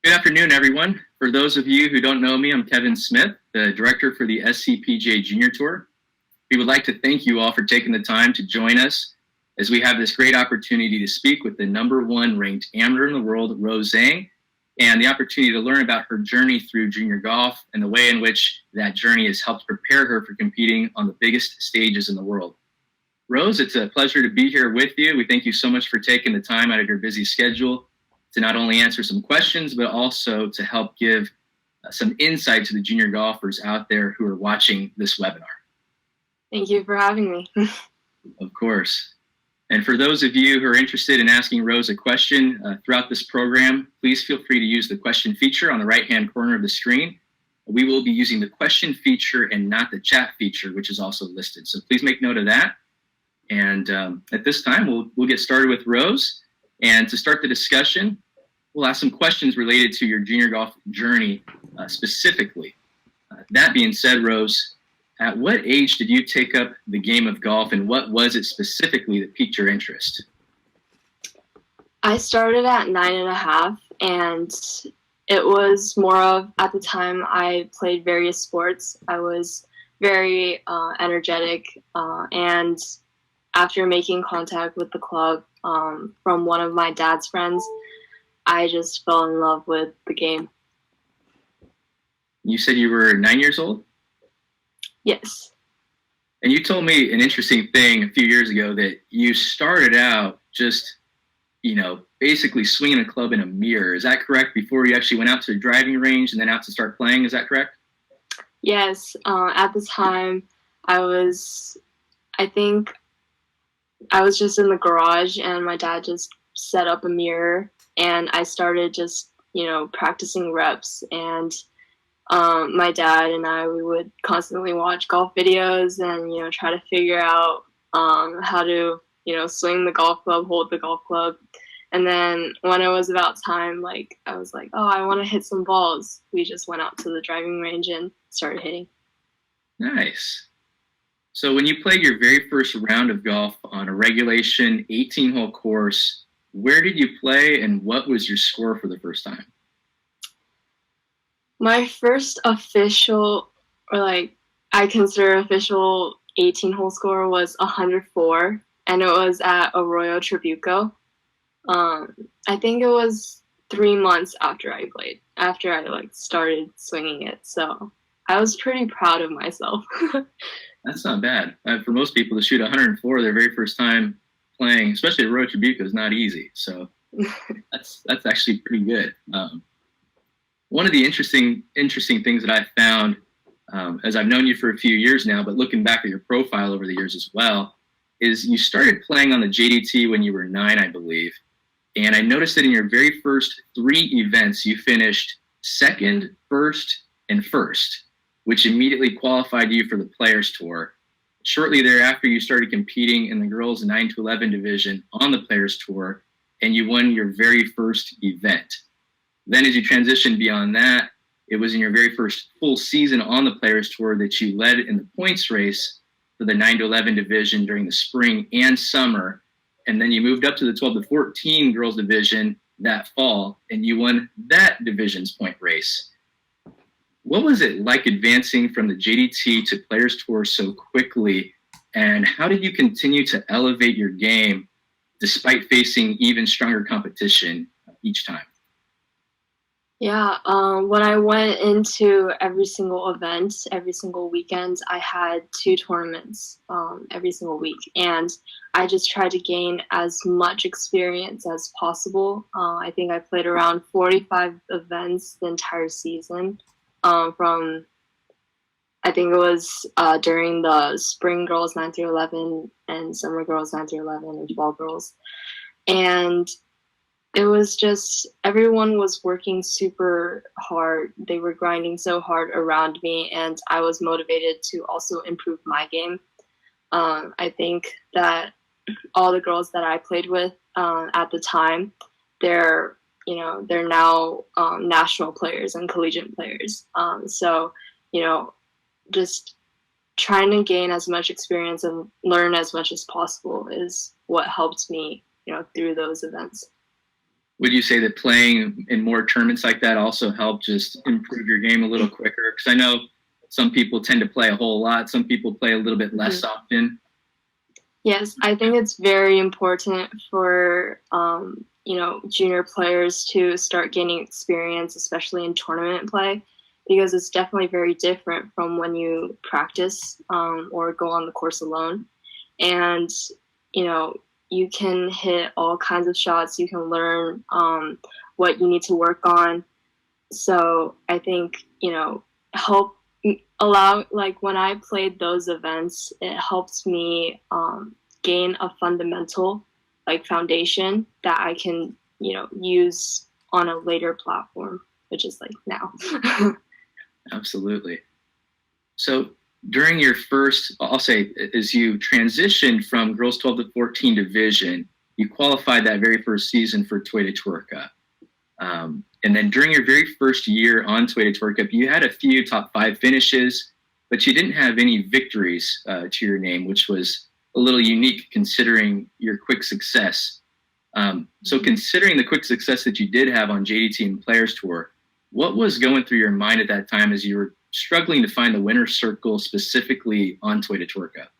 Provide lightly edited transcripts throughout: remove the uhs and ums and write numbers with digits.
Good afternoon, everyone. For those of you who don't know me, I'm Kevin Smith, the director for the SCPGA Junior Tour. We would like to thank you all for taking the time to join us as we have this great opportunity to speak with the #1 ranked amateur in the world, Rose Zhang, and the opportunity to learn about her journey through junior golf and the way in which that journey has helped prepare her for competing on the biggest stages in the world. Rose, it's a pleasure to be here with you. We thank you so much for taking the time out of your busy schedule to not only answer some questions, but also to help give some insight to the junior golfers out there who are watching this webinar. Thank you for having me. Of course. And for those of you who are interested in asking Rose a question throughout this program, please feel free to use the question feature on the right-hand corner of the screen. We will be using the question feature and not the chat feature, which is also listed. So please make note of that. And at this time, we'll get started with Rose. And to start the discussion, we'll ask some questions related to your junior golf journey specifically. That being said, Rose, at what age did you take up the game of golf, and what was it specifically that piqued your interest? I started at 9.5, and it was more of, at the time, I played various sports. I was very energetic, and after making contact with the club from one of my dad's friends, I just fell in love with the game. You said you were 9 years old? Yes. And you told me an interesting thing a few years ago that you started out just, basically swinging a club in a mirror. Is that correct? Before you actually went out to the driving range and then out to start playing, is that correct? Yes. At the time, I think I was just in the garage and my dad just set up a mirror and I started just, practicing reps. And my dad and we would constantly watch golf videos and, try to figure out how to, swing the golf club, hold the golf club. And then when it was about time, I was like, oh, I want to hit some balls. We just went out to the driving range and started hitting. Nice. So when you played your very first round of golf on a regulation 18-hole course, where did you play and what was your score for the first time? My first official, I consider official 18-hole score was 104, and it was at Arroyo Trabuco. I think it was 3 months after I played, after I started swinging it. So I was pretty proud of myself. That's not bad. For most people to shoot 104 their very first time playing, especially at Arroyo Trabuco, is not easy. So that's actually pretty good. One of the interesting things that I've found, as I've known you for a few years now, but looking back at your profile over the years as well, is you started playing on the JDT when you were 9, I believe. And I noticed that in your very first 3 events, you finished second, first, and first, which immediately qualified you for the Players Tour. Shortly thereafter, you started competing in the girls 9 to 11 division on the Players Tour, and you won your very first event. Then as you transitioned beyond that, it was in your very first full season on the Players Tour that you led in the points race for the 9 to 11 division during the spring and summer. And then you moved up to the 12 to 14 girls division that fall, and you won that division's point race. What was it like advancing from the JDT to Players Tour so quickly, and how did you continue to elevate your game despite facing even stronger competition each time? Yeah, when I went into every single event, every single weekend, I had 2 tournaments every single week, and I just tried to gain as much experience as possible. I think I played around 45 events the entire season. From, I think it was during the spring girls 9 through 11 and summer girls 9 through 11 and fall girls. And it was just, everyone was working super hard. They were grinding so hard around me, and I was motivated to also improve my game. I think that all the girls that I played with at the time, they're now national players and collegiate players. So, just trying to gain as much experience and learn as much as possible is what helped me, through those events. Would you say that playing in more tournaments like that also helped just improve your game a little quicker? Because I know some people tend to play a whole lot. Some people play a little bit less often. Yes, I think it's very important for junior players to start gaining experience, especially in tournament play, because it's definitely very different from when you practice or go on the course alone. And you can hit all kinds of shots. You can learn what you need to work on. So I think help allow, like, when I played those events, it helped me gain a fundamental foundation that I can use on a later platform, which is like now. Absolutely. So during your first, I'll say, as you transitioned from girls 12 to 14 division, you qualified that very first season for Toyota Tour Cup. And then during your very first year on Toyota Tour Cup, you had a few top 5 finishes, but you didn't have any victories to your name, which was a little unique considering your quick success. So considering the quick success that you did have on JDT and Players Tour, what was going through your mind at that time as you were struggling to find the winner's circle specifically on Toyota Tour Cup?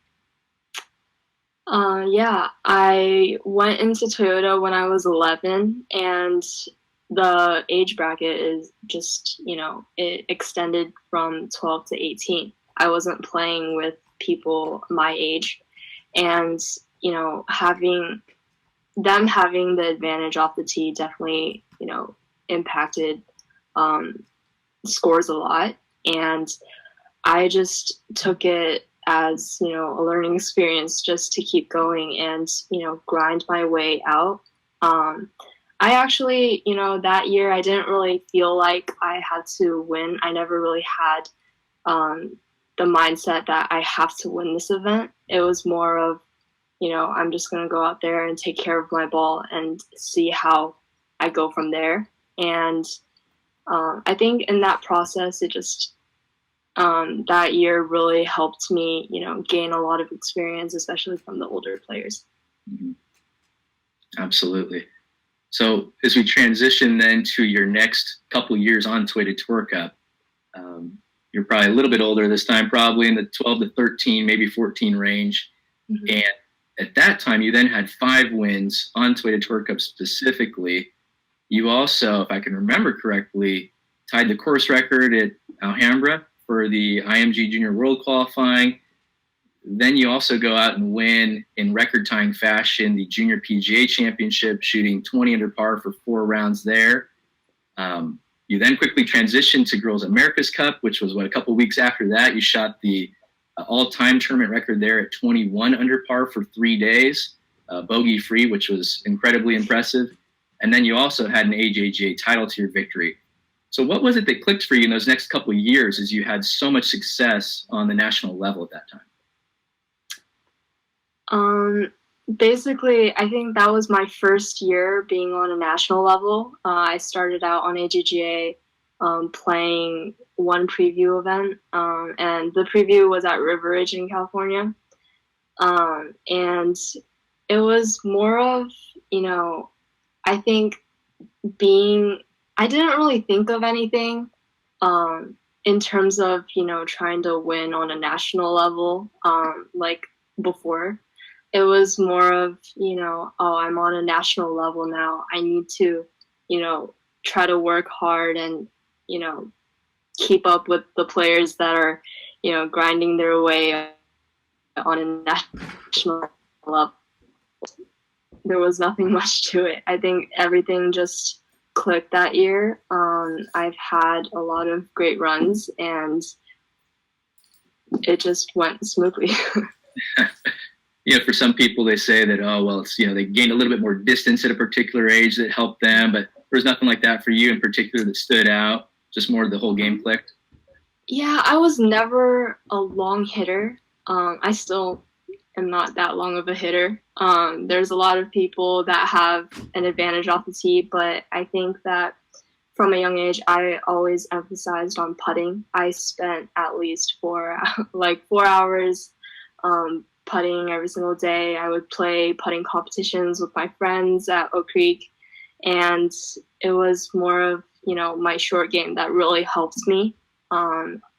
Yeah, I went into Toyota when I was 11, and the age bracket is just, it extended from 12 to 18. I wasn't playing with people my age, and, having the advantage off the tee definitely, impacted scores a lot. And I just took it as, a learning experience just to keep going and, grind my way out. I actually, that year I didn't really feel like I had to win. I never really had the mindset that I have to win this event. It was more of, I'm just going to go out there and take care of my ball and see how I go from there. And I think in that process, it just, that year really helped me, gain a lot of experience, especially from the older players. Mm-hmm. Absolutely. So as we transition then to your next couple years on Toyota Tour Cup, you're probably a little bit older this time, probably in the 12 to 13, maybe 14 range. Mm-hmm. And at that time, you then had 5 wins on Toyota Tour Cup specifically. You also, if I can remember correctly, tied the course record at Alhambra for the IMG Junior World Qualifying. Then you also go out and win in record-tying fashion the Junior PGA Championship, shooting 20 under par for 4 rounds there. You then quickly transitioned to Girls America's Cup, which was, a couple weeks after that. You shot the all-time tournament record there at 21 under par for 3 days, bogey-free, which was incredibly impressive. And then you also had an AJGA title to your victory. So what was it that clicked for you in those next couple of years as you had so much success on the national level at that time? Basically, I think that was my first year being on a national level. I started out on AJGA playing one preview event, and the preview was at River Ridge in California. And it was more of, I think I didn't really think of anything in terms of, trying to win on a national level like before. It was more of, I'm on a national level now. I need to, try to work hard and, keep up with the players that are, grinding their way on a national level. There was nothing much to it. I think everything just clicked that year. I've had a lot of great runs, and it just went smoothly. For some people, they say that, it's, they gained a little bit more distance at a particular age that helped them, but there's nothing like that for you in particular that stood out, just more the whole game clicked? Yeah, I was never a long hitter. I still am not that long of a hitter. There's a lot of people that have an advantage off the tee, but I think that from a young age, I always emphasized on putting. I spent at least 4 hours putting every single day. I would play putting competitions with my friends at Oak Creek, and it was more of, my short game that really helped me,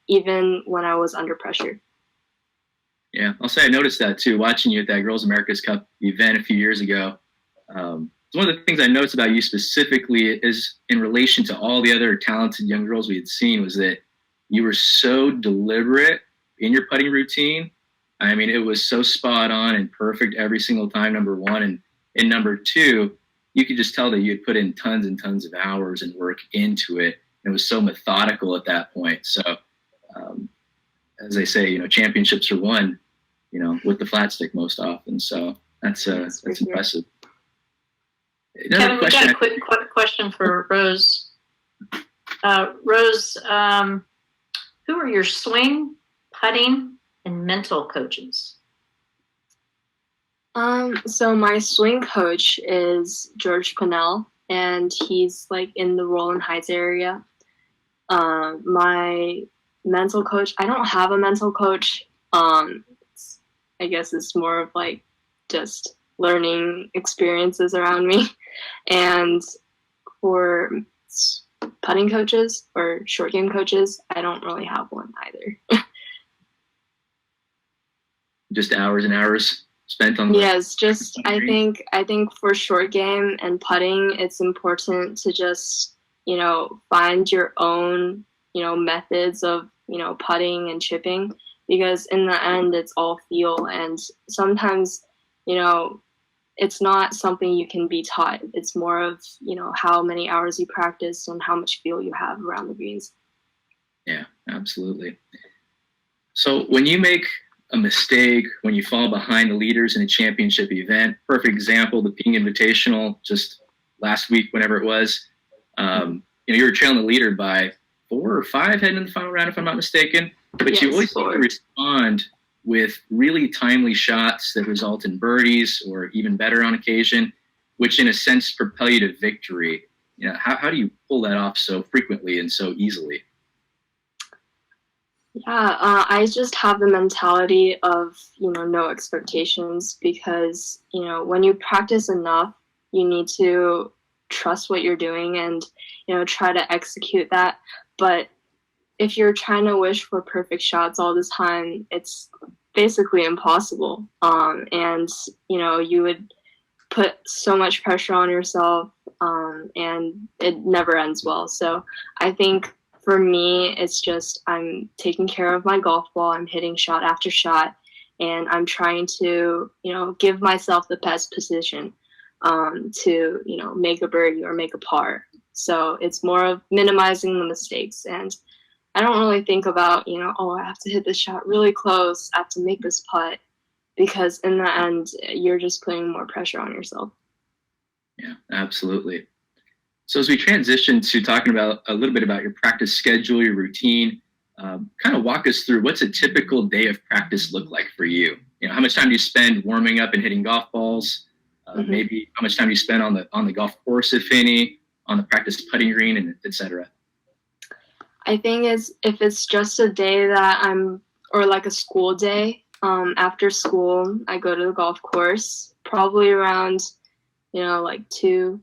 even when I was under pressure. Yeah, I'll say I noticed that too, watching you at that Girls America's Cup event a few years ago. One of the things I noticed about you specifically is in relation to all the other talented young girls we had seen was that you were so deliberate in your putting routine. I mean, it was so spot on and perfect every single time, number one. And number two, you could just tell that you had put in tons and tons of hours and work into it. It was so methodical at that point. So, as they say, championships are won, with the flat stick most often. So that's impressive. Kevin, we got a quick question for Rose. Rose, who are your swing, putting, and mental coaches? So my swing coach is George Pinnell, and he's like in the Rowland Heights area. My mental coach, I don't have a mental coach. I guess it's more of like just learning experiences around me. And for putting coaches or short game coaches, I don't really have one either. Just hours and hours spent on. Yes, just I think for short game and putting, it's important to just find your own methods of putting and chipping, because in the end it's all feel, and sometimes it's not something you can be taught. It's more of how many hours you practice and how much feel you have around the greens. Yeah, absolutely. So when you make a mistake, when you fall behind the leaders in a championship event, perfect example, the Ping Invitational just last week, whenever it was, you were trailing the leader by 4 or 5 heading into the final round, if I'm not mistaken. But yes, you always seem to respond with really timely shots that result in birdies or even better on occasion, which in a sense propel you to victory. How do you pull that off so frequently and so easily? Yeah, I just have the mentality of, no expectations, because, when you practice enough, you need to trust what you're doing and, try to execute that. But if you're trying to wish for perfect shots all the time, it's basically impossible. And, you would put so much pressure on yourself, and it never ends well. So I think for me, it's just I'm taking care of my golf ball. I'm hitting shot after shot, and I'm trying to, give myself the best position to, make a birdie or make a par. So it's more of minimizing the mistakes. And I don't really think about, I have to hit this shot really close, I have to make this putt, because in the end, you're just putting more pressure on yourself. Yeah, absolutely. So as we transition to talking about a little bit about your practice schedule, your routine, kind of walk us through what's a typical day of practice look like for you? How much time do you spend warming up and hitting golf balls? Maybe how much time do you spend on the golf course, if any, on the practice putting green, and et cetera? I think if it's just a day or like a school day, after school, I go to the golf course probably around, like 2,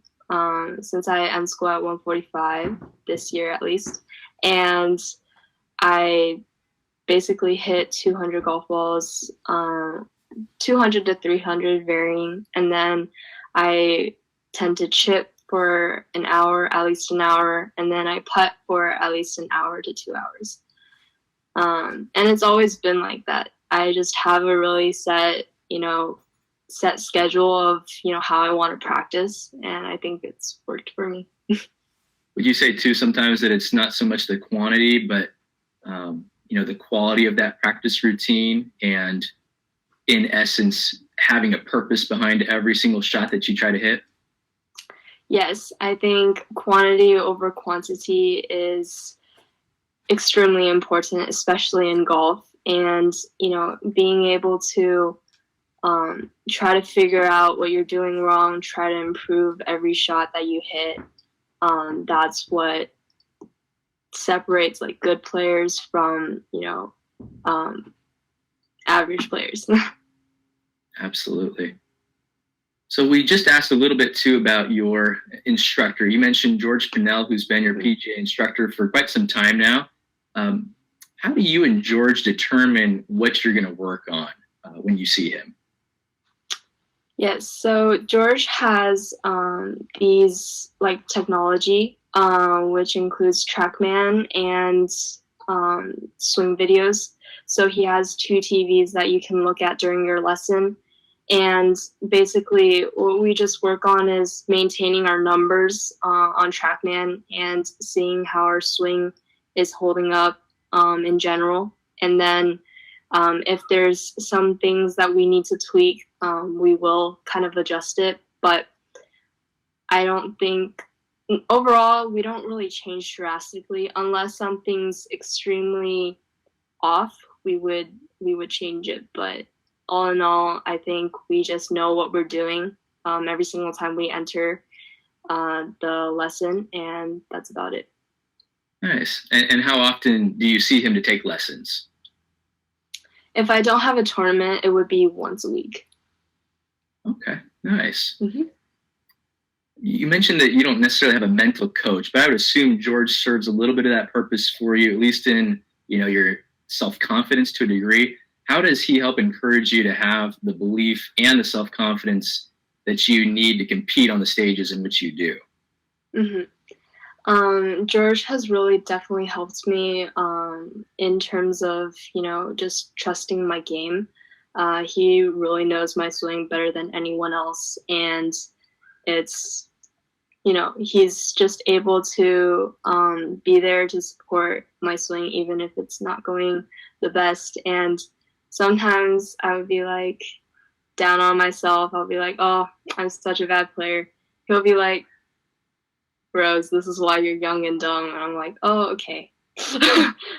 since I end school at 1:45 this year at least. And I basically hit 200 golf balls, 200 to 300 varying. And then I tend to chip for an hour, at least an hour, and then I putt for at least an hour to 2 hours. And it's always been like that. I just have a really set schedule of, how I want to practice, and I think it's worked for me. Would you say too sometimes that it's not so much the quantity, but the quality of that practice routine, and in essence having a purpose behind every single shot that you try to hit? Yes, I think quantity over quantity is extremely important, especially in golf. And, being able to try to figure out what you're doing wrong, try to improve every shot that you hit. That's what separates like good players from, average players. Absolutely. So we just asked a little bit too about your instructor. You mentioned George Pinnell, who's been your PGA instructor for quite some time now. How do you and George determine what you're going to work on when you see him? Yes, so George has these like technology, which includes TrackMan and swing videos. So he has 2 TVs that you can look at during your lesson. And basically what we just work on is maintaining our numbers on TrackMan and seeing how our swing is holding up in general. And then if there's some things that we need to tweak, we will kind of adjust it. But I don't think, overall, we don't really change drastically unless something's extremely off. We would change it. But all in all, I think we just know what we're doing every single time we enter the lesson, and that's about it. Nice. And how often do you see him to take lessons? If I don't have a tournament, it would be once a week. Okay, nice. Mm-hmm. You mentioned that you don't necessarily have a mental coach, but I would assume George serves a little bit of that purpose for you, at least in your self-confidence to a degree. How does he help encourage you to have the belief and the self-confidence that you need to compete on the stages in which you do? Mm-hmm. George has really definitely helped me in terms of, just trusting my game. He really knows my swing better than anyone else. And it's, he's just able to be there to support my swing, even if it's not going the best. And sometimes I would be like down on myself. I'll be like, oh, I'm such a bad player. He'll be like, Rose, this is why you're young and dumb. And I'm like, oh, okay.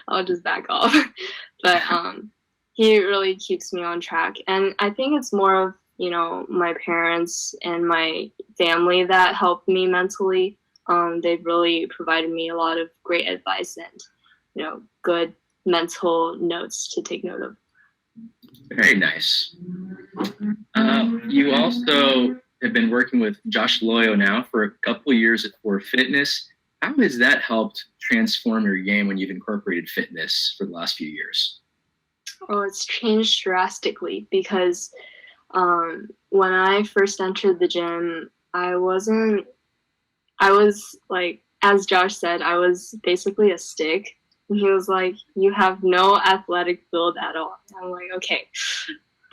I'll just back off. But he really keeps me on track. And I think it's more of, my parents and my family that help me mentally. They've really provided me a lot of great advice and, good mental notes to take note of. Very nice. You also have been working with Josh Loyo now for a couple of years at Core Fitness. How has that helped transform your game when you've incorporated fitness for the last few years? Oh, it's changed drastically because when I first entered the gym, I was like, as Josh said, I was basically a stick. And he was like, you have no athletic build at all. I'm like, okay,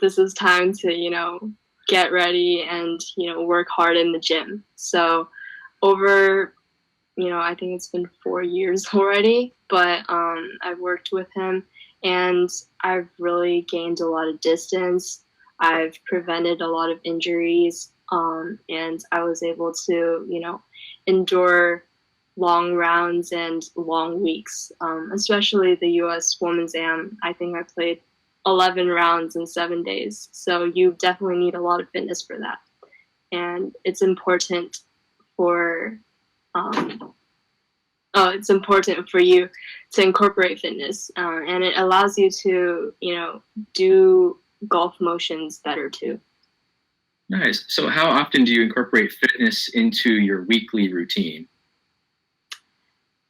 this is time to, get ready and, work hard in the gym. So over, I think it's been 4 years already, but I've worked with him and I've really gained a lot of distance. I've prevented a lot of injuries, and I was able to, endure long rounds and long weeks, especially the U.S. Women's Am. I think I played 11 rounds in 7 days. So you definitely need a lot of fitness for that. And it's important for it's important for you to incorporate fitness, and it allows you to, do golf motions better too. Nice. So how often do you incorporate fitness into your weekly routine?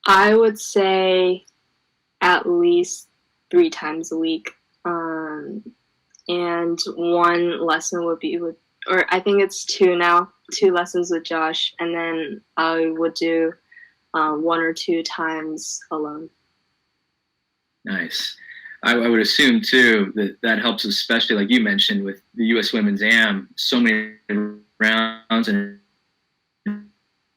I would say at least 3 times a week. And one lesson would be or I think it's 2 now, 2 lessons with Josh, and then I would do 1 or 2 times alone. Nice. I would assume too that helps, especially like you mentioned with the U.S. Women's Am, so many rounds and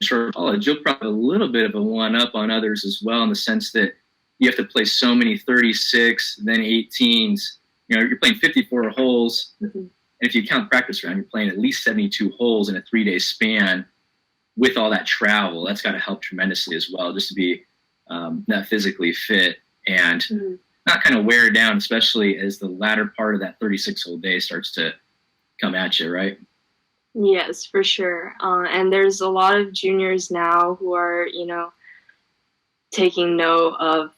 short college, you'll probably have a little bit of a one-up on others as well, in the sense that you have to play so many 36, then 18s. You're playing 54 holes, and if you count practice round, you're playing at least 72 holes in a 3-day span with all that travel. That's got to help tremendously as well, just to be not physically fit and not kind of wear down, especially as the latter part of that 36-hole day starts to come at you, right? Yes, for sure. And there's a lot of juniors now who are, taking note of,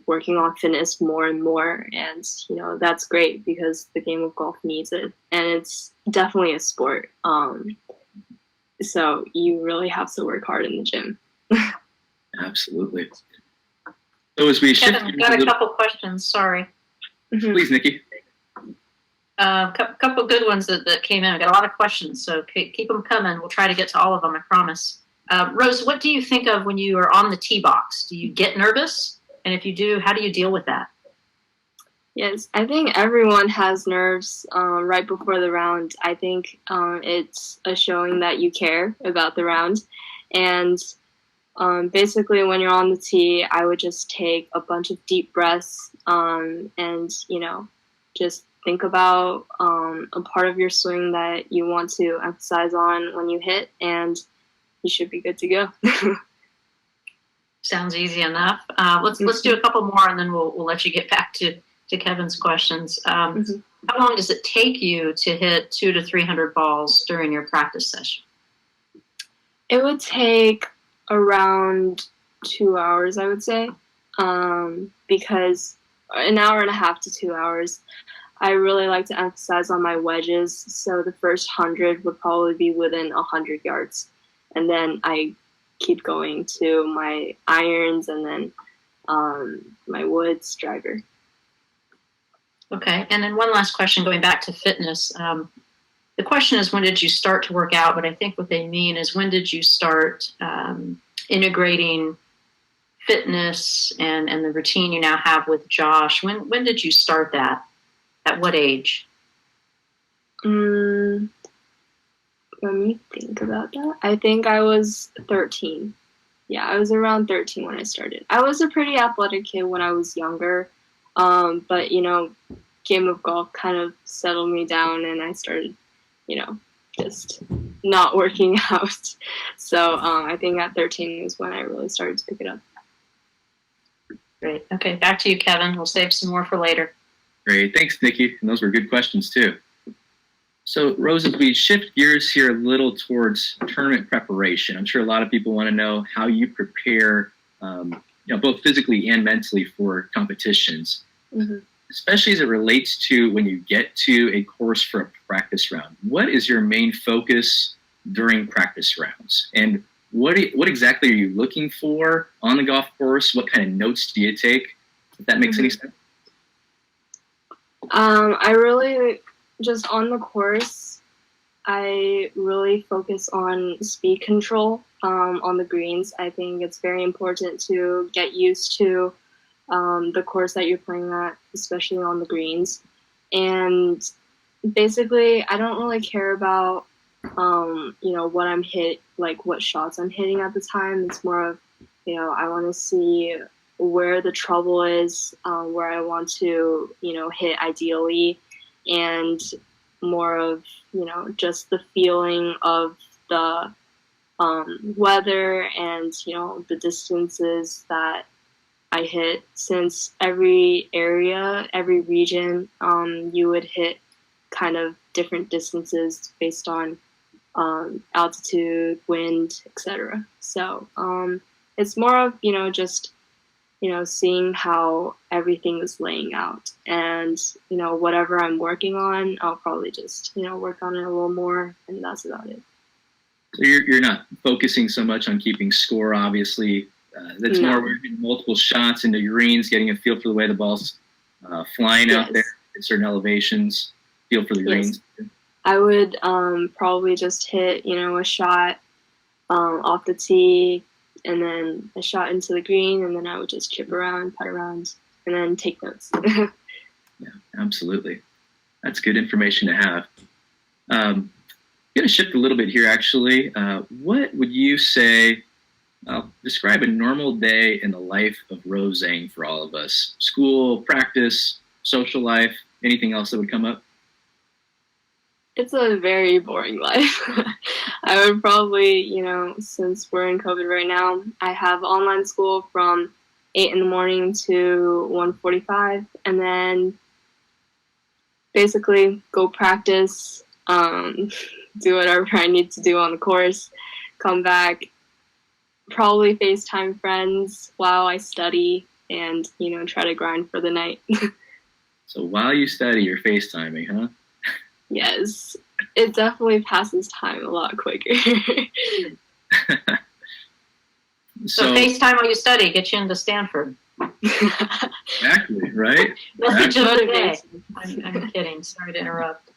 working on fitness more and more. And, that's great because the game of golf needs it. And it's definitely a sport. So you really have to work hard in the gym. Absolutely. So as we shift, Kevin, got a couple questions. Sorry. Please, Nikki. Couple good ones that came in. I got a lot of questions, so keep them coming. We'll try to get to all of them, I promise. Rose, what do you think of when you are on the tee box? Do you get nervous? And if you do, how do you deal with that? Yes, I think everyone has nerves right before the round. I think it's a showing that you care about the round. And basically, when you're on the tee, I would just take a bunch of deep breaths and, just think about a part of your swing that you want to emphasize on when you hit, and you should be good to go. Sounds easy enough. Let's do a couple more, and then we'll let you get back to Kevin's questions. How long does it take you to hit 200 to 300 balls during your practice session? It would take around 2 hours, I would say, because an hour and a half to 2 hours. I really like to emphasize on my wedges, so the first 100 would probably be within 100 yards, and then I keep going to my irons and then my woods driver. Okay, and then one last question going back to fitness. The question is, when did you start to work out? But I think what they mean is, when did you start integrating fitness and the routine you now have with Josh? When did you start that? At what age? Let me think about that. I think I was 13. Yeah, I was around 13 when I started. I was a pretty athletic kid when I was younger, but, game of golf kind of settled me down, and I started, just not working out. So I think at 13 is when I really started to pick it up. Great. Okay, back to you, Kevin. We'll save some more for later. Great. Thanks, Nikki. And those were good questions, too. So, Rose, as we shift gears here a little towards tournament preparation, I'm sure a lot of people want to know how you prepare, both physically and mentally for competitions, especially as it relates to when you get to a course for a practice round. What is your main focus during practice rounds? And what exactly are you looking for on the golf course? What kind of notes do you take, if that makes any sense? I really, just on the course, I really focus on speed control on the greens. I think it's very important to get used to the course that you're playing at, especially on the greens. And basically, I don't really care about, what I'm what shots I'm hitting at the time. It's more of, I want to see where the trouble is, where I want to, hit ideally, and more of, just the feeling of the weather and, the distances that I hit. Since every area, every region, you would hit kind of different distances based on altitude, wind, etc. So it's more of, just seeing how everything is laying out, and, whatever I'm working on, I'll probably just, work on it a little more, and that's about it. So you're not focusing so much on keeping score, obviously. That's more we're getting multiple shots into your greens, getting a feel for the way the ball's flying out there at certain elevations, feel for the greens. I would probably just hit, a shot off the tee, and then a shot into the green, and then I would just chip around, putt around, and then take notes. Yeah, absolutely. That's good information to have. I'm going to shift a little bit here, actually. What would you say, describe a normal day in the life of Rose Zhang for all of us? School, practice, social life, anything else that would come up? It's a very boring life. I would probably, since we're in COVID right now, I have online school from 8 in the morning to 1:45, and then basically go practice, do whatever I need to do on the course, come back, probably FaceTime friends while I study and, try to grind for the night. So while you study, you're FaceTiming, huh? Yes, it definitely passes time a lot quicker. So FaceTime while you study, get you into Stanford. Exactly, right? Message of the day. I'm kidding. Sorry to interrupt.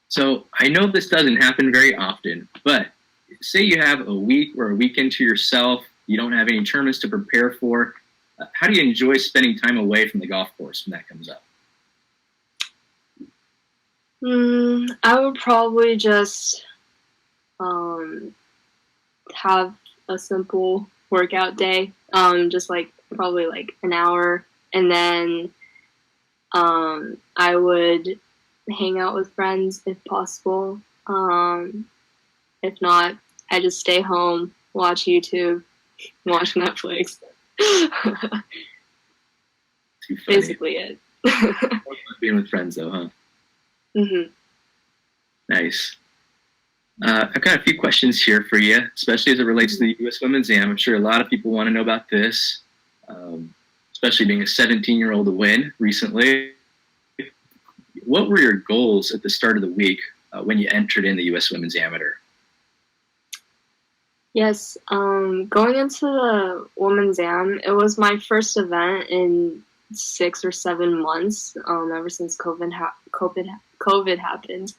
So I know this doesn't happen very often, but say you have a week or a weekend to yourself, you don't have any tournaments to prepare for. How do you enjoy spending time away from the golf course when that comes up? I would probably just have a simple workout day, just probably an hour, and then I would hang out with friends if possible. If not, I just stay home, watch YouTube, watch Netflix. Basically it. Being with friends though, huh? Mm-hmm. Nice. I've got a few questions here for you, especially as it relates to the U.S. Women's Am. I'm sure a lot of people want to know about this, especially being a 17-year-old to win recently. What were your goals at the start of the week when you entered in the U.S. Women's Amateur? Yes, going into the Women's Am, it was my first event in 6 or 7 months, ever since COVID happened.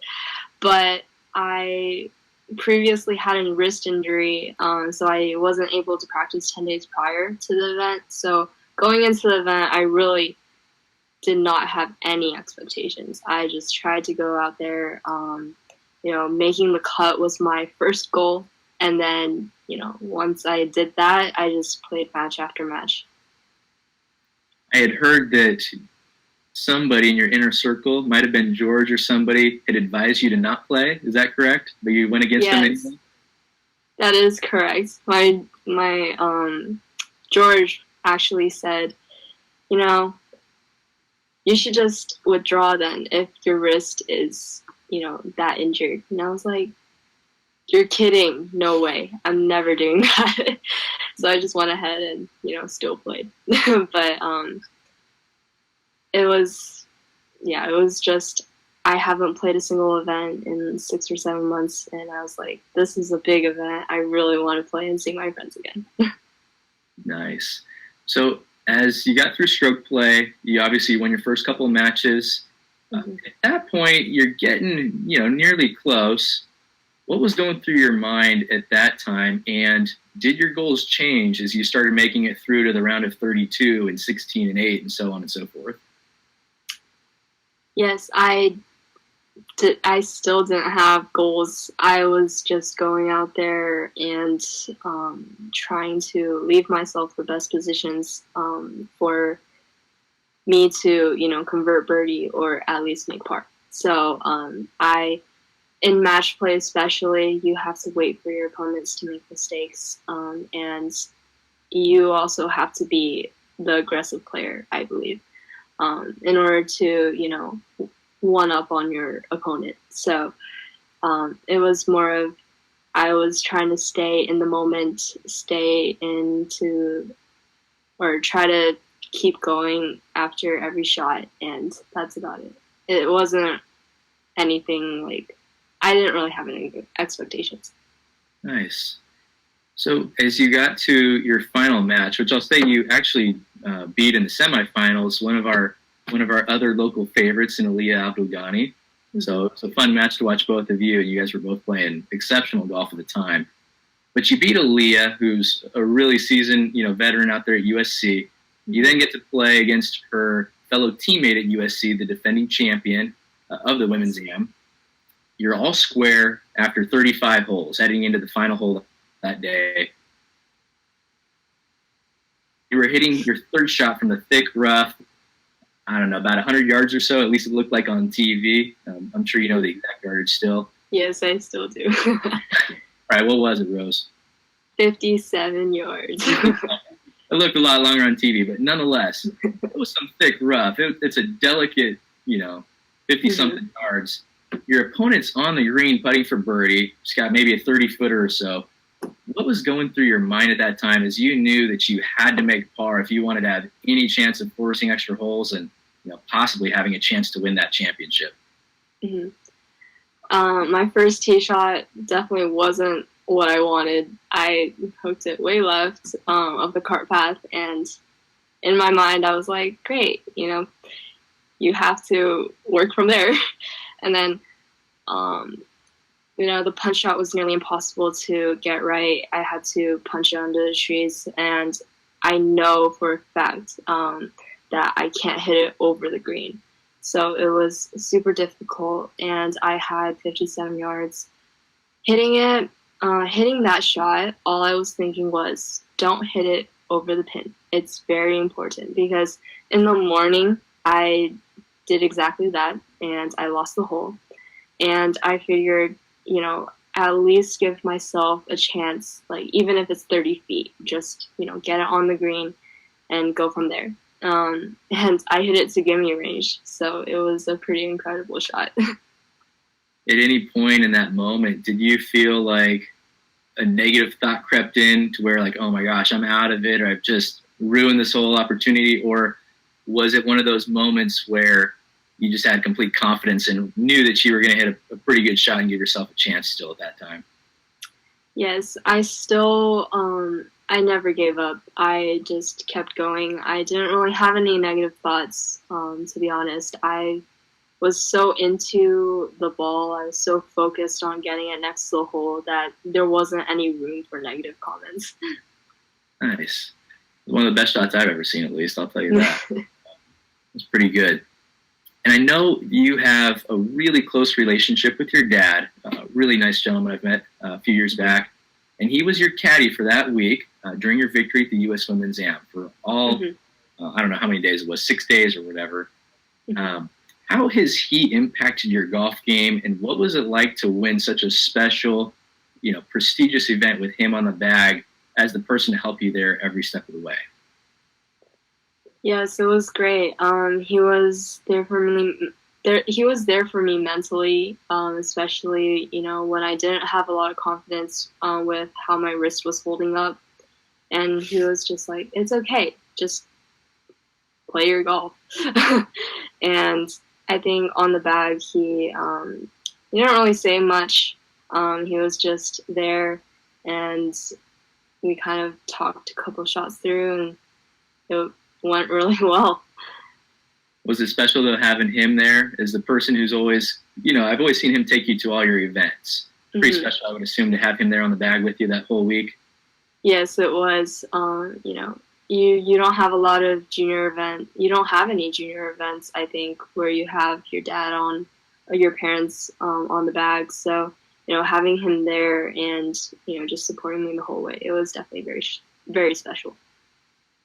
But I previously had a wrist injury, so I wasn't able to practice 10 days prior to the event. So going into the event, I really did not have any expectations. I just tried to go out there. Making the cut was my first goal. And then, once I did that, I just played match after match. I had heard that somebody in your inner circle, might have been George or somebody, had advised you to not play. Is that correct? But you went against them anyway? That is correct. My George actually said, you should just withdraw then if your wrist is, that injured. And I was like, you're kidding. No way. I'm never doing that. So I just went ahead and, still played. But it was just, I haven't played a single event in 6 or 7 months. And I was like, this is a big event. I really want to play and see my friends again. Nice. So as you got through stroke play, you obviously won your first couple of matches. At that point, you're getting, nearly close. What was going through your mind at that time, and did your goals change as you started making it through to the round of 32 and 16 and 8 and so on and so forth? Yes, I still didn't have goals. I was just going out there and trying to leave myself the best positions for me to, convert birdie or at least make par. So in match play especially, you have to wait for your opponents to make mistakes. And you also have to be the aggressive player, I believe, in order to, one up on your opponent. So it was more of, I was trying to stay in the moment, try to keep going after every shot, and that's about it. It wasn't anything I didn't really have any expectations. Nice. So as you got to your final match, which I'll say you actually beat in the semifinals, one of our other local favorites in Aliyah Abdulghani. So it's a fun match to watch both of you, and you guys were both playing exceptional golf at the time. But you beat Aliyah, who's a really seasoned, veteran out there at USC. You then get to play against her fellow teammate at USC, the defending champion of the Women's Am. You're all square after 35 holes, heading into the final hole that day. You were hitting your third shot from the thick rough, I don't know, about 100 yards or so. At least it looked like on TV. I'm sure you know the exact yardage still. Yes, I still do. All right, what was it, Rose? 57 yards. It looked a lot longer on TV, but nonetheless, it was some thick rough. It's a delicate, 50-something yards. Your opponent's on the green putting for birdie. She's got maybe a 30-footer or so. what was going through your mind at that time as you knew that you had to make par if you wanted to have any chance of forcing extra holes and possibly having a chance to win that championship? Mm-hmm. My first tee shot definitely wasn't what I wanted. I hooked it way left of the cart path, and in my mind I was like, great, you have to work from there. And then the punch shot was nearly impossible to get right. I had to punch it under the trees, and I know for a fact that I can't hit it over the green. So it was super difficult, and I had 57 yards. Hitting that shot, all I was thinking was, don't hit it over the pin. It's very important, because in the morning I did exactly that, and I lost the hole. And I figured, at least give myself a chance, like even if it's 30 feet, just, get it on the green and go from there. And I hit it to gimme range, so it was a pretty incredible shot. At any point in that moment, did you feel like a negative thought crept in to where like, oh my gosh, I'm out of it, or I've just ruined this whole opportunity? Or was it one of those moments where you just had complete confidence and knew that you were going to hit a pretty good shot and give yourself a chance still at that time? Yes, I still, I never gave up. I just kept going. I didn't really have any negative thoughts, to be honest. I was so into the ball, I was so focused on getting it next to the hole that there wasn't any room for negative comments. Nice. One of the best shots I've ever seen, at least, I'll tell you that. It's pretty good. And I know you have a really close relationship with your dad, a really nice gentleman I've met a few years back. And he was your caddy for that week during your victory at the U.S. Women's Am for all, I don't know how many days it was, 6 days or whatever. How has he impacted your golf game, and what was it like to win such a special, prestigious event with him on the bag as the person to help you there every step of the way? Yes, it was great. He was there for me. He was there for me mentally, especially when I didn't have a lot of confidence with how my wrist was holding up, and he was just like, "It's okay, just play your golf." And I think on the bag, he didn't really say much. He was just there, and we kind of talked a couple shots through, and it went really well. Was it special though having him there as the person who's always, I've always seen him take you to all your events. Pretty special, I would assume, to have him there on the bag with you that whole week. Yes, it was. You don't have a lot of junior events. You don't have any junior events, I think, where you have your dad on or your parents on the bag. So, having him there and, just supporting me the whole way, it was definitely very, very special.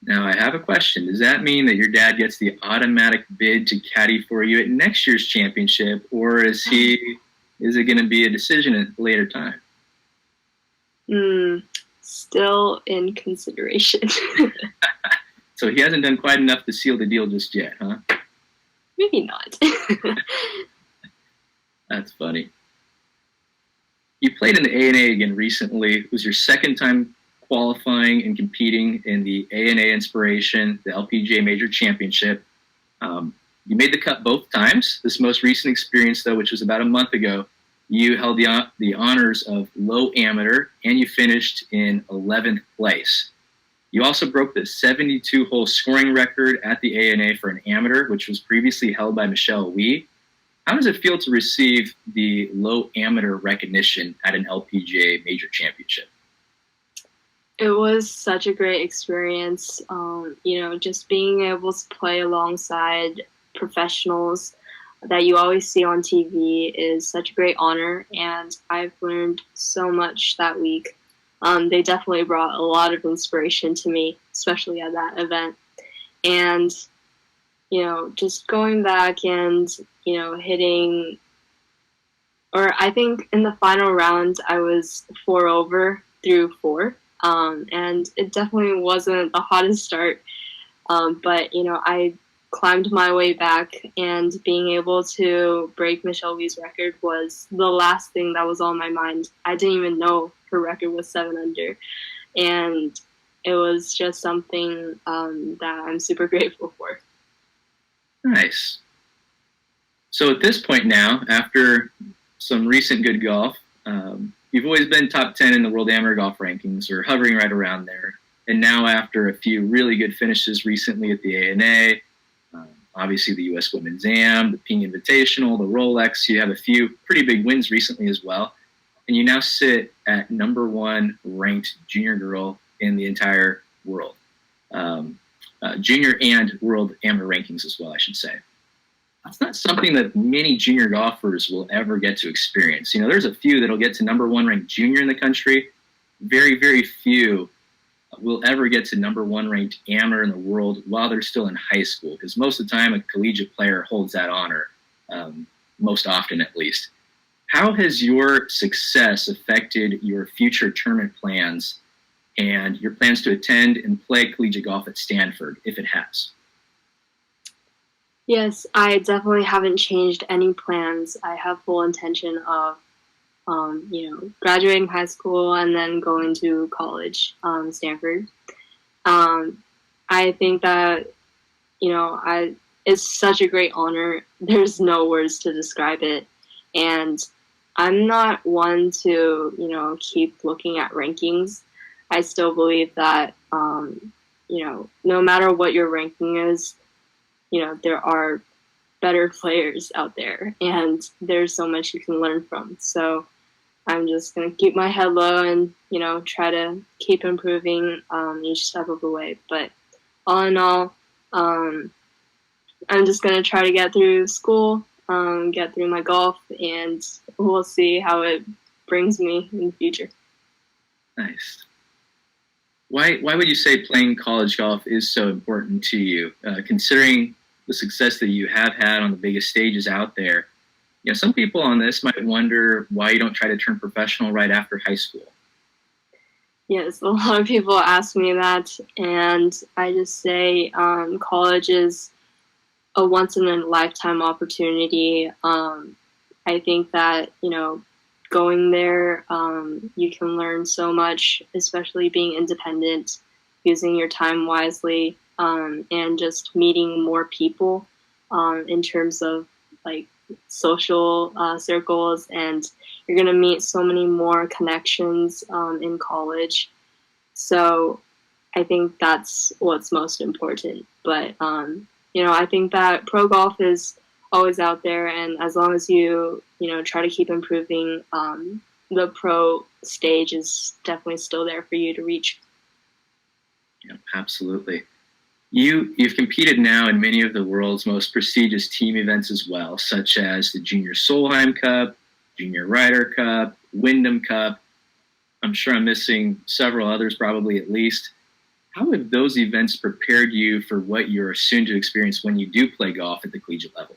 Now, I have a question. Does that mean that your dad gets the automatic bid to caddy for you at next year's championship, or is it going to be a decision at a later time? Still in consideration. So he hasn't done quite enough to seal the deal just yet, huh? Maybe not. That's funny. You played in the A&A again recently. It was your second time qualifying and competing in the A&A Inspiration, the LPGA Major Championship. You made the cut both times. This most recent experience, though, which was about a month ago, you held the honors of low amateur, and you finished in 11th place. You also broke the 72-hole scoring record at the A&A for an amateur, which was previously held by Michelle Wee. How does it feel to receive the low amateur recognition at an LPGA Major Championship? It was such a great experience. Just being able to play alongside professionals that you always see on TV is such a great honor, and I've learned so much that week. They definitely brought a lot of inspiration to me, especially at that event. And, just going back and, hitting, or I think in the final round, I was 4 over through 4. And it definitely wasn't the hottest start, but I climbed my way back, and being able to break Michelle Wee's record was the last thing that was on my mind. I didn't even know her record was 7 under, and it was just something that I'm super grateful for. Nice. So at this point now, after some recent good golf, you've always been top 10 in the World Amateur Golf Rankings, or hovering right around there. And now after a few really good finishes recently at the ANA, obviously the U.S. Women's Am, the Ping Invitational, the Rolex, you have a few pretty big wins recently as well. And you now sit at #1 ranked junior girl in the entire world. Junior and World Amateur Rankings as well, I should say. That's not something that many junior golfers will ever get to experience. You know, there's a few that'll get to #1 ranked junior in the country. Very, very few will ever get to #1 ranked amateur in the world while they're still in high school, because most of the time a collegiate player holds that honor, most often at least. How has your success affected your future tournament plans and your plans to attend and play collegiate golf at Stanford, if it has? Yes, I definitely haven't changed any plans. I have full intention of, graduating high school and then going to college, Stanford. I think that, it's such a great honor. There's no words to describe it. And I'm not one to, keep looking at rankings. I still believe that, no matter what your ranking is, there are better players out there, and there's so much you can learn from. So I'm just going to keep my head low and, try to keep improving each step of the way. But all in all, I'm just going to try to get through school, get through my golf, and we'll see how it brings me in the future. Nice. Why would you say playing college golf is so important to you, considering the success that you have had on the biggest stages out there? Some people on this might wonder why you don't try to turn professional right after high school. Yes, a lot of people ask me that, and I just say college is a once-in-a-lifetime opportunity. I think that, going there, you can learn so much, especially being independent, using your time wisely, and just meeting more people in terms of social circles, and you're going to meet so many more connections in college. So I think that's what's most important. But, I think that pro golf is always out there, and as long as you, try to keep improving, the pro stage is definitely still there for you to reach. Yeah, absolutely. You've competed now in many of the world's most prestigious team events as well, such as the Junior Solheim Cup, Junior Ryder Cup, Wyndham Cup. I'm sure I'm missing several others, probably at least. How have those events prepared you for what you're soon to experience when you do play golf at the collegiate level?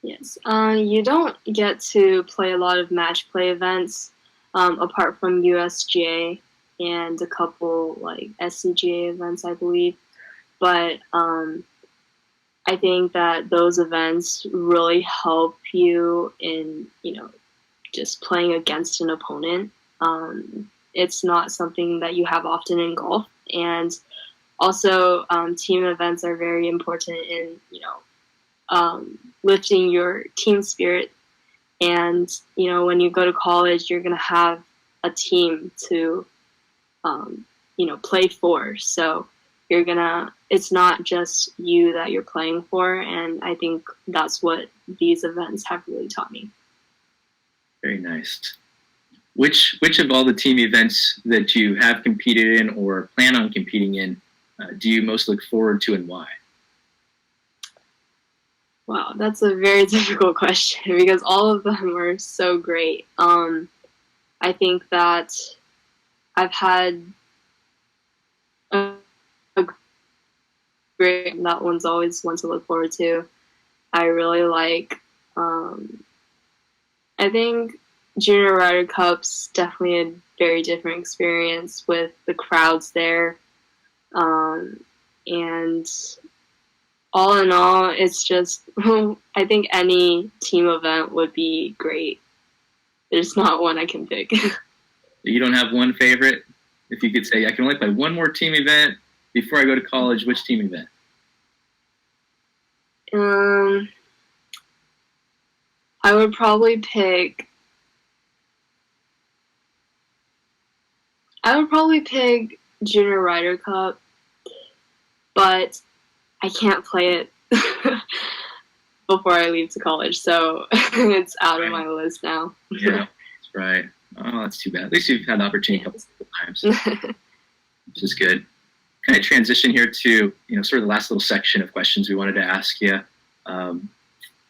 Yes, you don't get to play a lot of match play events apart from USGA and a couple SCPGA events, I believe. But I think that those events really help you in, just playing against an opponent. It's not something that you have often in golf. And also team events are very important in, lifting your team spirit. And, when you go to college, you're going to have a team to play for. So it's not just you that you're playing for. And I think that's what these events have really taught me. Very nice. Which of all the team events that you have competed in or plan on competing in do you most look forward to, and why? Wow, that's a very difficult question because all of them are so great. I think that I've had a great, that one's always one to look forward to. I really like, I think Junior Ryder Cup's definitely a very different experience with the crowds there. And all in all, it's just, I think any team event would be great. There's not one I can pick. You don't have one favorite? If you could say, I can only play one more team event before I go to college, which team event? I would probably pick Junior Ryder Cup, but I can't play it before I leave to college, so it's out of my list now. Yeah, that's right. Oh, that's too bad. At least you've had the opportunity a couple of times, which is good. Kind of transition here to, sort of the last little section of questions we wanted to ask you.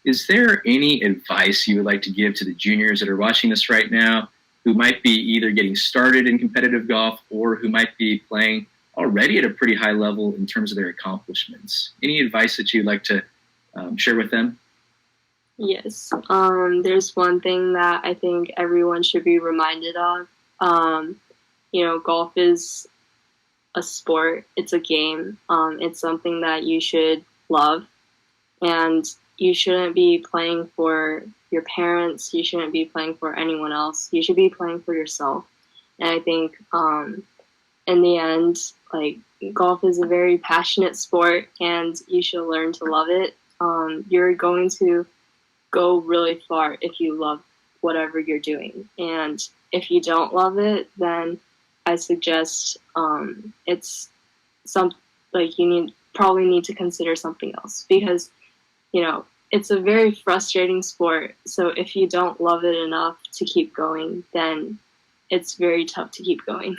Is there any advice you would like to give to the juniors that are watching this right now who might be either getting started in competitive golf or who might be playing already at a pretty high level in terms of their accomplishments? Any advice that you'd like to share with them? Yes. There's one thing that I think everyone should be reminded of. Golf is a sport. It's a game. It's something that you should love. And you shouldn't be playing for your parents. You shouldn't be playing for anyone else. You should be playing for yourself. And I think in the end, golf is a very passionate sport, and you should learn to love it. You're going to go really far if you love whatever you're doing. And if you don't love it, then I suggest it's you probably need to consider something else, because it's a very frustrating sport. So if you don't love it enough to keep going, then it's very tough to keep going.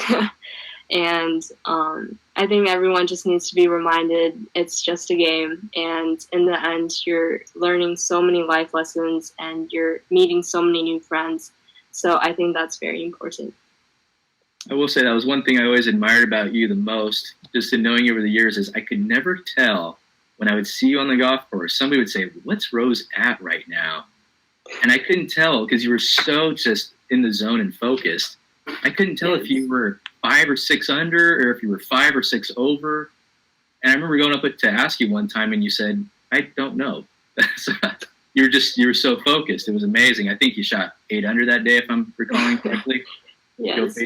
And I think everyone just needs to be reminded it's just a game. And in the end, you're learning so many life lessons and you're meeting so many new friends. So I think that's very important. I will say that was one thing I always admired about you the most, just in knowing you over the years, is I could never tell when I would see you on the golf course. Somebody would say, "What's Rose at right now?" And I couldn't tell because you were so just in the zone and focused. I couldn't tell if you were 5 or 6 under or if you were 5 or 6 over. And I remember going up to ask you one time and you said, "I don't know." You were so focused. It was amazing. I think you shot 8 under that day, if I'm recalling correctly. Yes.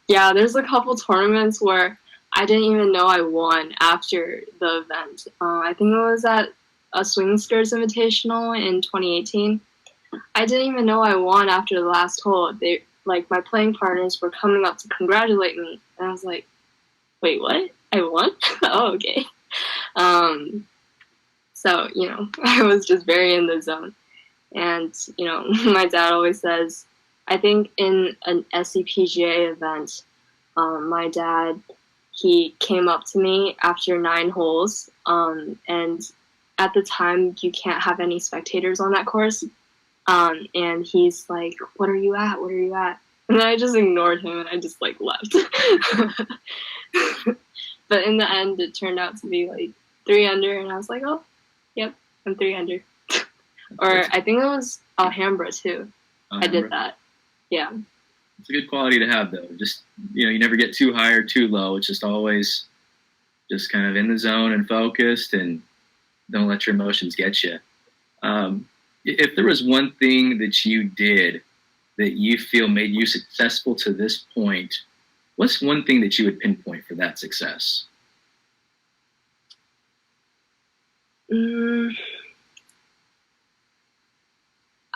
Yeah, there's a couple tournaments where I didn't even know I won after the event. I think it was at a Swing Skirts Invitational in 2018. I didn't even know I won after the last hole. My playing partners were coming up to congratulate me, and I was like, "Wait, what? I won? Oh, okay." So I was just very in the zone, and my dad always says, I think in an SCPGA event, my dad, he came up to me after 9 holes, and at the time you can't have any spectators on that course, and he's like, "What are you at? What are you at?" And I just ignored him and I just left. But in the end, it turned out to be 3 under, and I was like, "Oh, yep, I'm 3 under." Or I think it was Alhambra too. Alhambra. I did that. Yeah. It's a good quality to have, though. Just, you never get too high or too low. It's just always just kind of in the zone and focused, and don't let your emotions get you. If there was one thing that you did that you feel made you successful to this point, what's one thing that you would pinpoint for that success?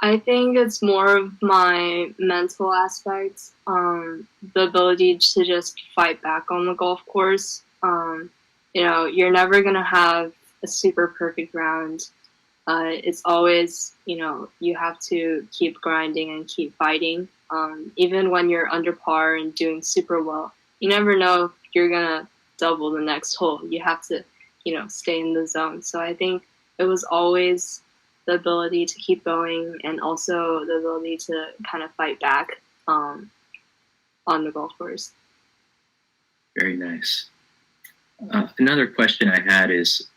I think it's more of my mental aspect, the ability to just fight back on the golf course. You're never going to have a super perfect round. It's always, you have to keep grinding and keep fighting. Even when you're under par and doing super well, you never know if you're going to double the next hole. You have to, stay in the zone. So I think it was always the ability to keep going and also the ability to kind of fight back on the golf course. Very nice. Another question I had is,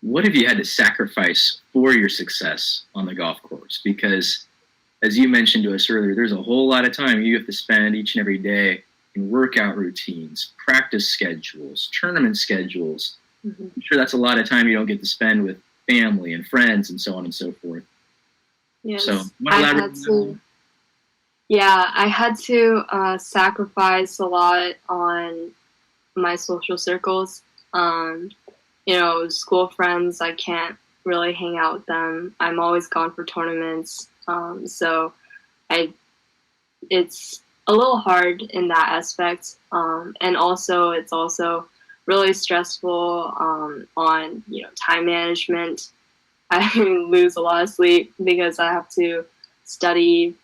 what have you had to sacrifice for your success on the golf course? Because as you mentioned to us earlier, there's a whole lot of time you have to spend each and every day in workout routines, practice schedules, tournament schedules. Mm-hmm. I'm sure that's a lot of time you don't get to spend with family and friends and so on and so forth. Yes, so Yeah, I had to sacrifice a lot on my social circles. Um, school friends, I can't really hang out with them. I'm always gone for tournaments. So I it's a little hard in that aspect. And also it's also really stressful on, time management. I lose a lot of sleep because I have to study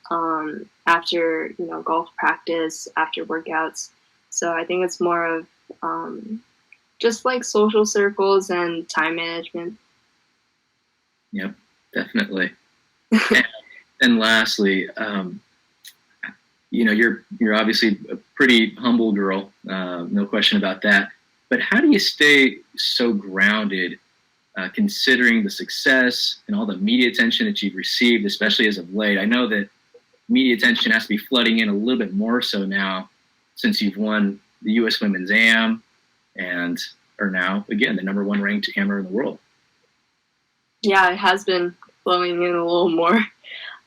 after, golf practice, after workouts. So I think it's more of just like social circles and time management. Yep, definitely. And lastly, you're obviously a pretty humble girl, no question about that. But how do you stay so grounded, considering the success and all the media attention that you've received, especially as of late? I know that media attention has to be flooding in a little bit more so now, since you've won the U.S. Women's Am and are now again the number 1 ranked amateur in the world. Yeah, it has been flowing in a little more.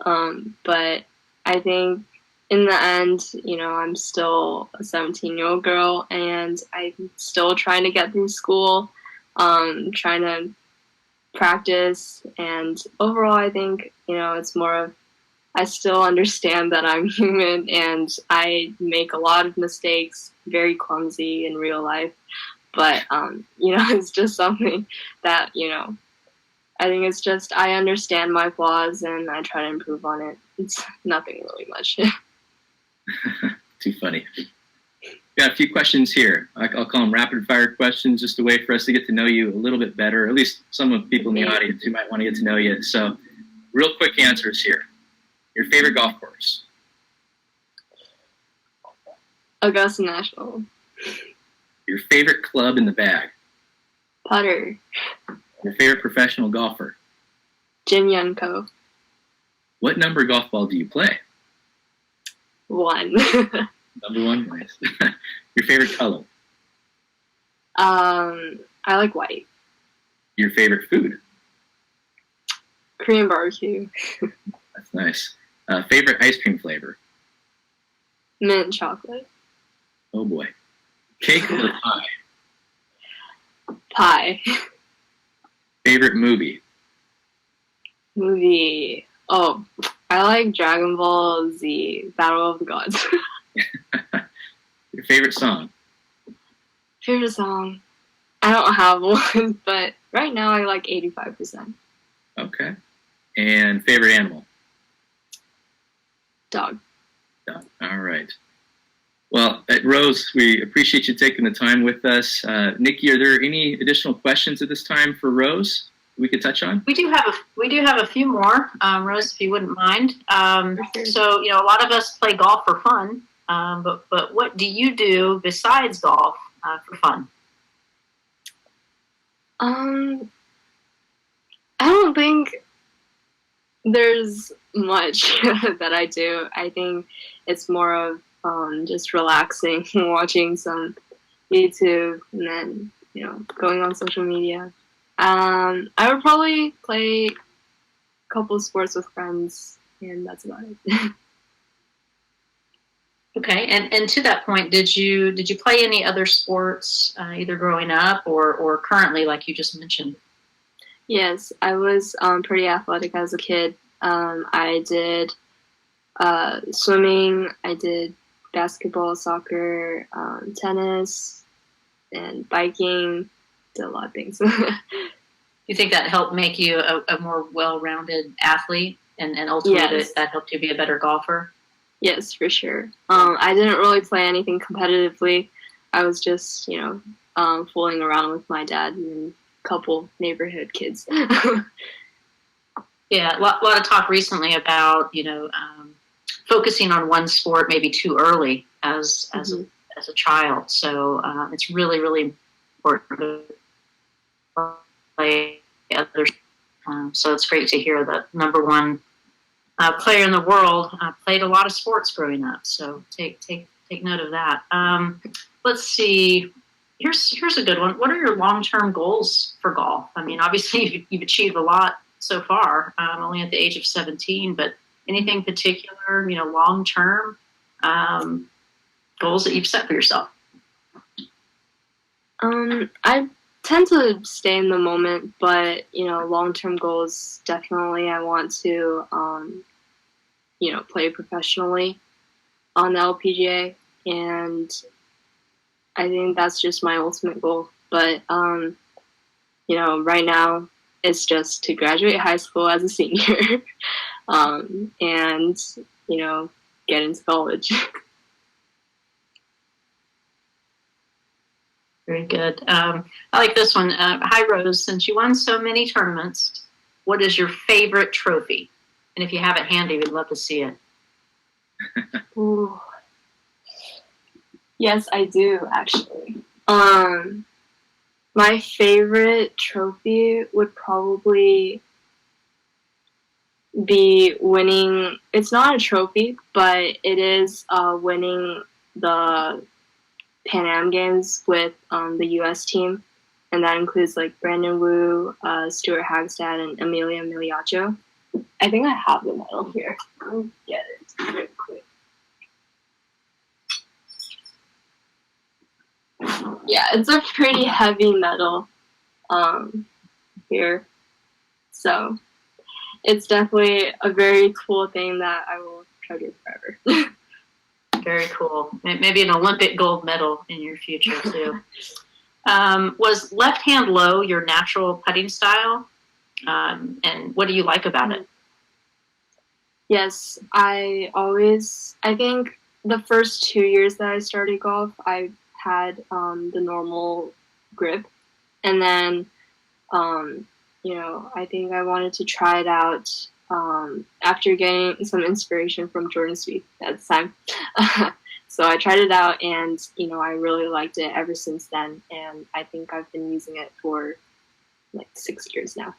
But I think in the end, I'm still a 17-year-old girl and I'm still trying to get through school, trying to practice. And overall, I think, it's more of I still understand that I'm human and I make a lot of mistakes, very clumsy in real life. But, it's just something that, I think it's just I understand my flaws and I try to improve on it. It's nothing really much. Too funny. Got a few questions here. I'll call them rapid fire questions, just a way for us to get to know you a little bit better, at least some of the people in the audience who might want to get to know you. So real quick answers here. Your favorite golf course? Augusta National. Your favorite club in the bag? Putter. Your favorite professional golfer? Jin Yun Ko. What number golf ball do you play? 1. Number 1, nice. Your favorite color? I like white. Your favorite food? Korean barbecue. That's nice. Favorite ice cream flavor? Mint chocolate. Oh boy. Cake or pie? Pie. Favorite movie? Movie. Oh, I like Dragon Ball Z, Battle of the Gods. Your favorite song? Favorite song? I don't have one, but right now I like 85%. Okay. And favorite animal? Dog. Dog. All right. Well, Rose, we appreciate you taking the time with us. Nikki, are there any additional questions at this time for Rose we could touch on? We do have a few more, Rose, if you wouldn't mind. So, a lot of us play golf for fun, but what do you do besides golf for fun? I don't think there's much that I do. I think it's more of just relaxing, watching some YouTube, and then going on social media. I would probably play a couple of sports with friends, and that's about it. Okay, and to that point, did you play any other sports either growing up or currently, like you just mentioned? Yes, I was pretty athletic as a kid. I did swimming, I did basketball, soccer, tennis, and biking. Did a lot of things. You think that helped make you a more well-rounded athlete, and ultimately Yes. that helped you be a better golfer? Yes, for sure. I didn't really play anything competitively. I was just, fooling around with my dad and a couple neighborhood kids. Yeah, a lot of talk recently about focusing on one sport maybe too early as a child. So it's really, really important to play others. So it's great to hear that number 1 player in the world played a lot of sports growing up. So take note of that. Let's see. Here's a good one. What are your long-term goals for golf? I mean, obviously you've achieved a lot so far, only at the age of 17, but Anything particular, long term goals that you've set for yourself? I tend to stay in the moment, but long-term goals, definitely I want to play professionally on the LPGA, and I think that's just my ultimate goal. But right now it's just to graduate high school as a senior, and get into college. Very good. I like this one. Hi, Rose. Since you won so many tournaments, what is your favorite trophy? And if you have it handy, we'd love to see it. Ooh. Yes, I do, actually. My favorite trophy would probably be winning. It's not a trophy, but it is winning the Pan Am Games with the U.S. team, and that includes like Brandon Wu, Stuart Hagstad, and Amelia Miliaccio. I think I have the medal here. Let me get it real quick. Yeah, it's a pretty heavy medal here, so it's definitely a very cool thing that I will treasure forever. Very cool. Maybe an Olympic gold medal in your future, too. Was left hand low your natural putting style? And what do you like about it? Yes, I think the first 2 years that I started golf, I had the normal grip. And then, I think I wanted to try it out after getting some inspiration from Jordan Spieth at the time. So I tried it out, and I really liked it ever since then, and I think I've been using it for like 6 years now.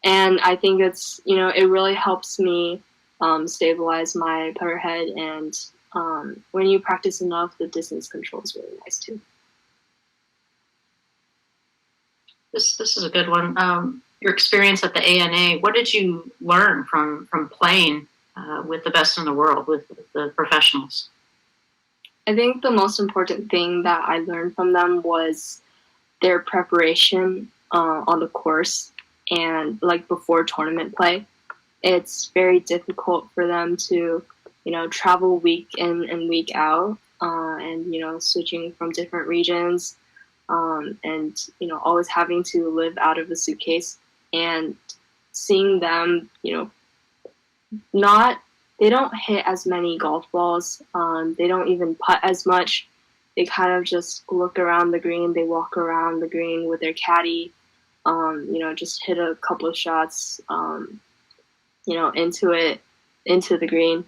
And I think it's it really helps me stabilize my putter head, and when you practice enough, the distance control is really nice too. This is a good one. Your experience at the ANA, what did you learn from playing with the best in the world, with the professionals? I think the most important thing that I learned from them was their preparation on the course and like before tournament play. It's very difficult for them to, travel week in and week out, and switching from different regions, and always having to live out of a suitcase, and seeing them, they don't hit as many golf balls. They don't even putt as much. They kind of just look around the green. They walk around the green with their caddy, just hit a couple of shots, into the green.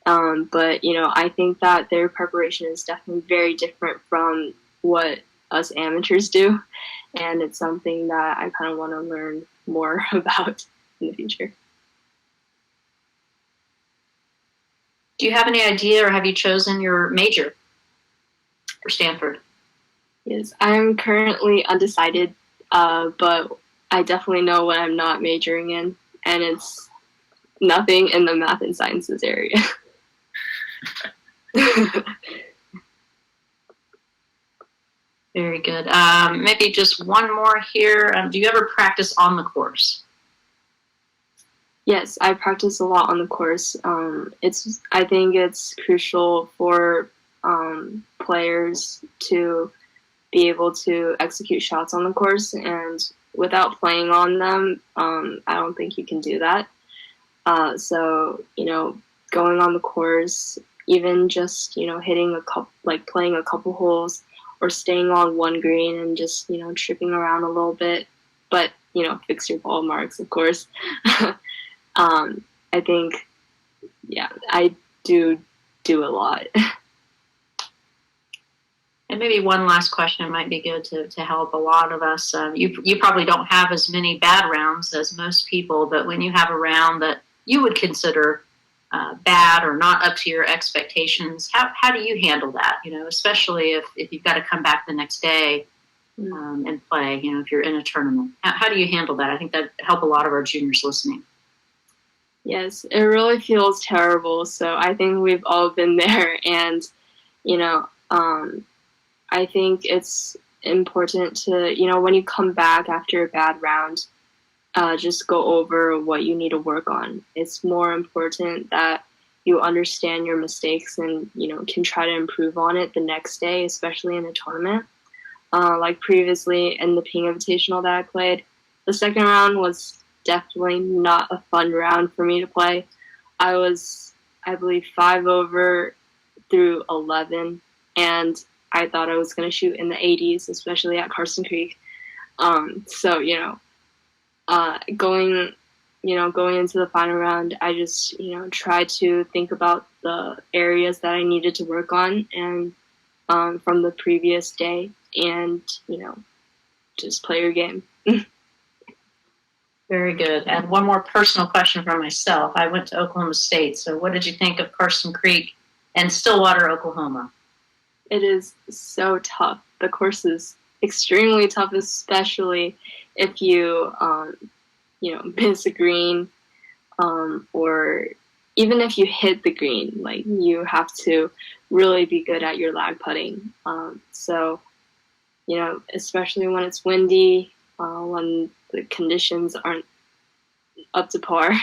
But I think that their preparation is definitely very different from what us amateurs do, and it's something that I kind of want to learn more about in the future. Do you have any idea, or have you chosen your major for Stanford? Yes, I'm currently undecided, but I definitely know what I'm not majoring in, and it's nothing in the math and sciences area. Very good. Maybe just one more here. Do you ever practice on the course? Yes, I practice a lot on the course. I think it's crucial for players to be able to execute shots on the course, and without playing on them, I don't think you can do that. So going on the course, even just hitting a couple, like playing a couple holes, or staying on one green and just tripping around a little bit, but fix your ball marks, of course. I think, yeah, I do a lot. And maybe one last question might be good to help a lot of us. You probably don't have as many bad rounds as most people, but when you have a round that you would consider bad or not up to your expectations, how do you handle that? Especially if you've got to come back the next day and play. If you're in a tournament, how do you handle that? I think that help a lot of our juniors listening. Yes, it really feels terrible. So I think we've all been there, and you know, I think it's important to, when you come back after a bad round, just go over what you need to work on. It's more important that you understand your mistakes and, can try to improve on it the next day, especially in a tournament. Like previously in the Ping Invitational that I played, the second round was definitely not a fun round for me to play. I was, I believe, 5 over through 11, and I thought I was going to shoot in the 80s, especially at Carson Creek. So, going going into the final round, I just, tried to think about the areas that I needed to work on and from the previous day and, just play your game. Very good. And one more personal question from myself. I went to Oklahoma State. So what did you think of Carson Creek and Stillwater, Oklahoma? It is so tough. The course is extremely tough, especially if you, miss a green, or even if you hit the green. Like, you have to really be good at your lag putting. So, especially when it's windy, when the conditions aren't up to par,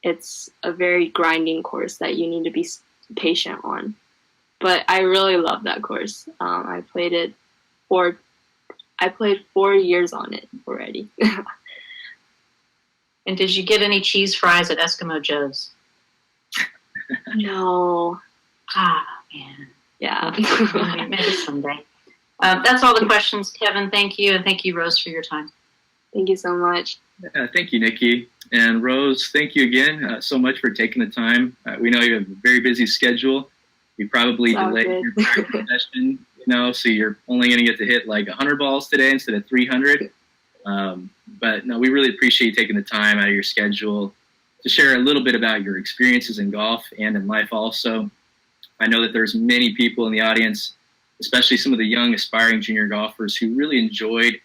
it's a very grinding course that you need to be patient on. But I really love that course. I played 4 years on it already. And did you get any cheese fries at Eskimo Joe's? No. Ah, man. Yeah. Maybe someday. That's all the questions, Kevin. Thank you. And thank you, Rose, for your time. Thank you so much. Thank you, Nikki. And Rose, thank you again so much for taking the time. We know you have a very busy schedule. You probably delayed your practice session, so you're only going to get to hit like 100 balls today instead of 300. But no, we really appreciate you taking the time out of your schedule to share a little bit about your experiences in golf and in life also. I know that there's many people in the audience, especially some of the young aspiring junior golfers, who really enjoyed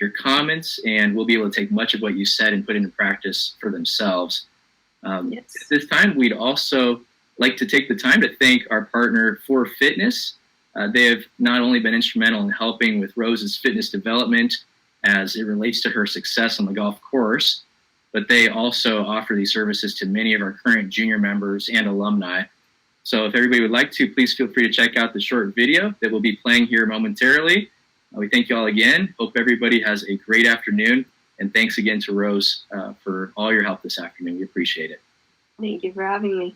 your comments and will be able to take much of what you said and put into practice for themselves. Yes. At this time, we'd also like to take the time to thank our partner For Fitness. They have not only been instrumental in helping with Rose's fitness development as it relates to her success on the golf course, but they also offer these services to many of our current junior members and alumni. So if everybody would like to, please feel free to check out the short video that will be playing here momentarily. We thank you all again. Hope everybody has a great afternoon. And thanks again to Rose for all your help this afternoon. We appreciate it. Thank you for having me.